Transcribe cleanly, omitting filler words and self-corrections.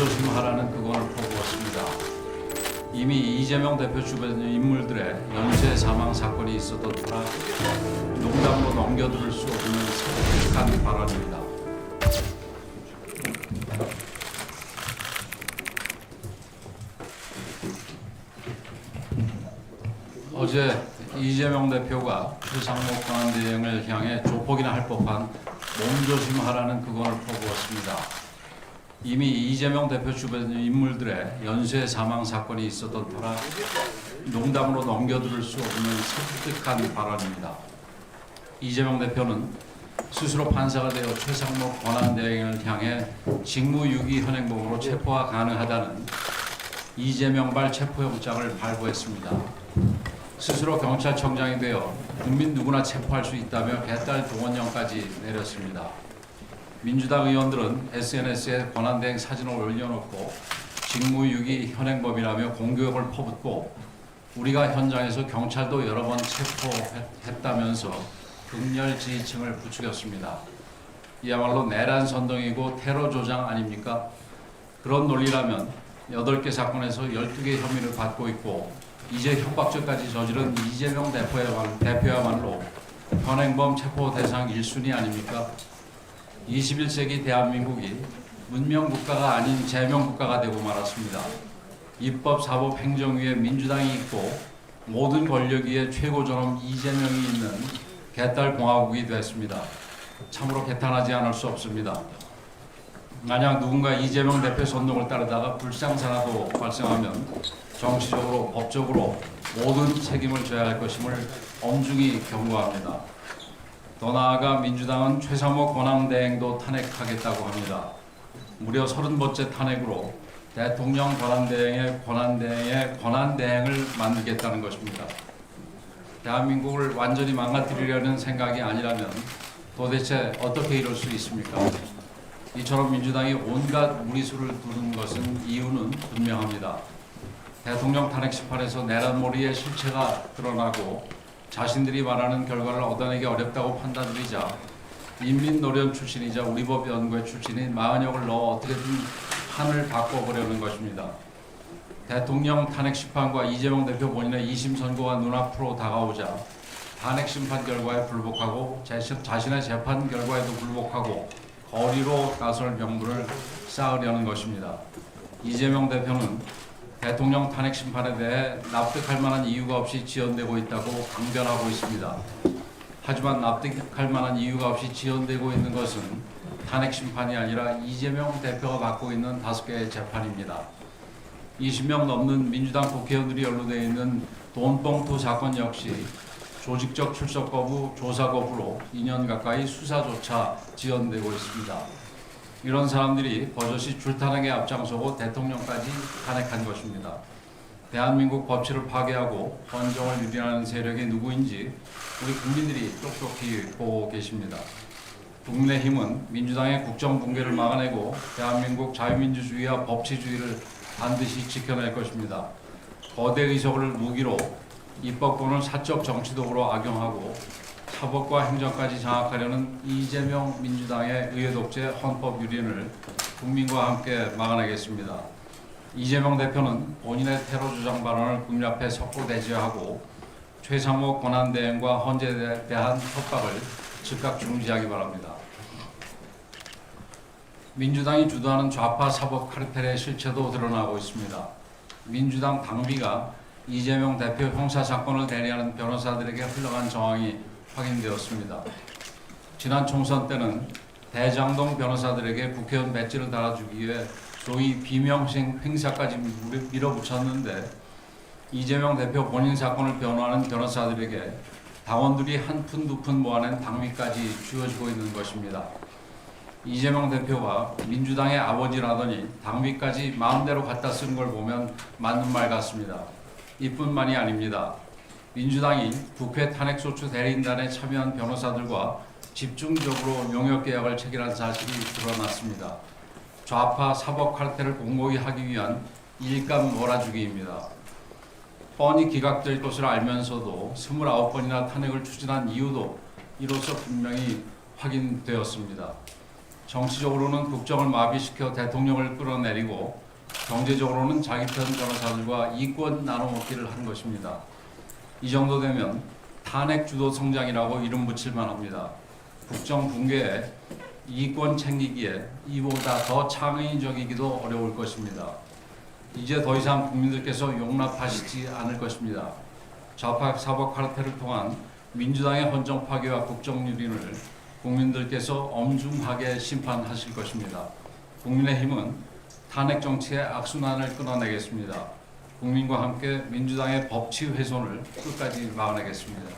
몸조심하라는 그건을 퍼부었습니다. 이미 이재명 대표 주변 인물들의 연쇄 사망 사건이 있었던 터라 농담으로 넘겨둘 수 없는 섬뜩한 발언입니다. 어제 이재명 대표가 최상목 권한대행을 향해 조폭이나 할 법한 몸조심하라는 그건을 퍼부었습니다. 이미 이재명 대표 주변 인물들의 연쇄 사망 사건이 있었던 터라 농담으로 넘겨둘 수 없는 섬뜩한 발언입니다. 이재명 대표는 스스로 판사가 되어 최상목 권한대행을 향해 직무유기 현행범으로 체포가 가능하다는 이재명발 체포영장을 발부했습니다. 스스로 경찰청장이 되어 국민 누구나 체포할 수 있다며 개딸 동원령까지 내렸습니다. 민주당 의원들은 SNS에 권한대행 사진을 올려놓고 직무유기 현행범이라며 공격을 퍼붓고 우리가 현장에서 경찰도 여러 번 체포했다면서 극렬 지지층을 부추겼습니다. 이야말로 내란 선동이고 테러 조장 아닙니까? 그런 논리라면 8개 사건에서 12개 혐의를 받고 있고 이제 협박죄까지 저지른 이재명 대표야말로 현행범 체포 대상 1순위 아닙니까? 21세기 대한민국이 문명국가가 아닌 재명국가가 되고 말았습니다. 입법, 사법, 행정 위에 민주당이 있고 모든 권력 위에 최고존엄 이재명이 있는 개딸 공화국이 됐습니다. 참으로 개탄하지 않을 수 없습니다. 만약 누군가 이재명 대표 선동을 따르다가 불상사라도 발생하면 정치적으로, 법적으로 모든 책임을 져야 할 것임을 엄중히 경고합니다. 더 나아가 민주당은 최상목 권한대행도 탄핵하겠다고 합니다. 무려 30번째 탄핵으로 대통령 권한대행의 권한대행을 만들겠다는 것입니다. 대한민국을 완전히 망가뜨리려는 생각이 아니라면 도대체 어떻게 이럴 수 있습니까? 이처럼 민주당이 온갖 무리수를 두는 것은 이유는 분명합니다. 대통령 탄핵 심판에서 내란몰이의 실체가 드러나고 자신들이 말하는 결과를 얻어내기 어렵다고 판단되자 인민노련 출신이자 우리법연구회 출신인 마은혁을 넣어 어떻게든 판을 바꿔보려는 것입니다. 대통령 탄핵 심판과 이재명 대표 본인의 2심 선고가 눈앞으로 다가오자 탄핵 심판 결과에 불복하고 자신의 재판 결과에도 불복하고 거리로 나설 명분을 쌓으려는 것입니다. 이재명 대표는 대통령 탄핵 심판에 대해 납득할 만한 이유가 없이 지연되고 있다고 강변하고 있습니다. 하지만 납득할 만한 이유가 없이 지연되고 있는 것은 탄핵 심판이 아니라 이재명 대표가 받고 있는 5개의 재판입니다. 20명 넘는 민주당 국회의원들이 연루되어 있는 돈봉투 사건 역시 조직적 출석 거부, 조사 거부로 2년 가까이 수사조차 지연되고 있습니다. 이런 사람들이 버젓이 줄탄핵에 앞장서고 대통령까지 탄핵한 것입니다. 대한민국 법치를 파괴하고 헌정을 유린하는 세력이 누구인지 우리 국민들이 똑똑히 보고 계십니다. 국민의힘은 민주당의 국정 붕괴를 막아내고 대한민국 자유민주주의와 법치주의를 반드시 지켜낼 것입니다. 거대 의석을 무기로 입법권을 사적 정치도구로 악용하고 사법과 행정까지 장악하려는 이재명 민주당의 의회독재 헌법 유린을 국민과 함께 막아내겠습니다. 이재명 대표는 본인의 테러 주장 발언을 국민 앞에 석고대죄하고 최상목 권한대행과 헌재에 대한 협박을 즉각 중지하기 바랍니다. 민주당이 주도하는 좌파 사법 카르텔의 실체도 드러나고 있습니다. 민주당 당비가 이재명 대표 형사사건을 대리하는 변호사들에게 흘러간 정황이 확인되었습니다. 지난 총선 때는 대장동 변호사들에게 국회의원 배지를 달아주기 위해 소위 비명식 행사까지 밀어붙였는데 이재명 대표 본인 사건을 변호하는 변호사들에게 당원들이 한 푼 두 푼 모아낸 당비까지 쥐어지고 있는 것입니다. 이재명 대표가 민주당의 아버지라더니 당비까지 마음대로 갖다 쓰는 걸 보면 맞는 말 같습니다. 이뿐만이 아닙니다. 민주당이 국회 탄핵소추 대리인단에 참여한 변호사들과 집중적으로 용역계약을 체결한 사실이 드러났습니다. 좌파 사법 카르텔을 공고히 하기 위한 일감 몰아주기입니다. 뻔히 기각될 것을 알면서도 29번이나 탄핵을 추진한 이유도 이로써 분명히 확인되었습니다. 정치적으로는 국정을 마비시켜 대통령을 끌어내리고 경제적으로는 자기 편 변호사들과 이권 나눠먹기를 한 것입니다. 이 정도 되면 탄핵 주도 성장이라고 이름 붙일 만합니다. 국정 붕괴에 이권 챙기기에 이보다 더 창의적이기도 어려울 것입니다. 이제 더 이상 국민들께서 용납하시지 않을 것입니다. 좌파 사법 카르텔을 통한 민주당의 헌정 파괴와 국정 유린을 국민들께서 엄중하게 심판하실 것입니다. 국민의힘은 탄핵 정치의 악순환을 끊어내겠습니다. 국민과 함께 민주당의 법치 훼손을 끝까지 막아내겠습니다.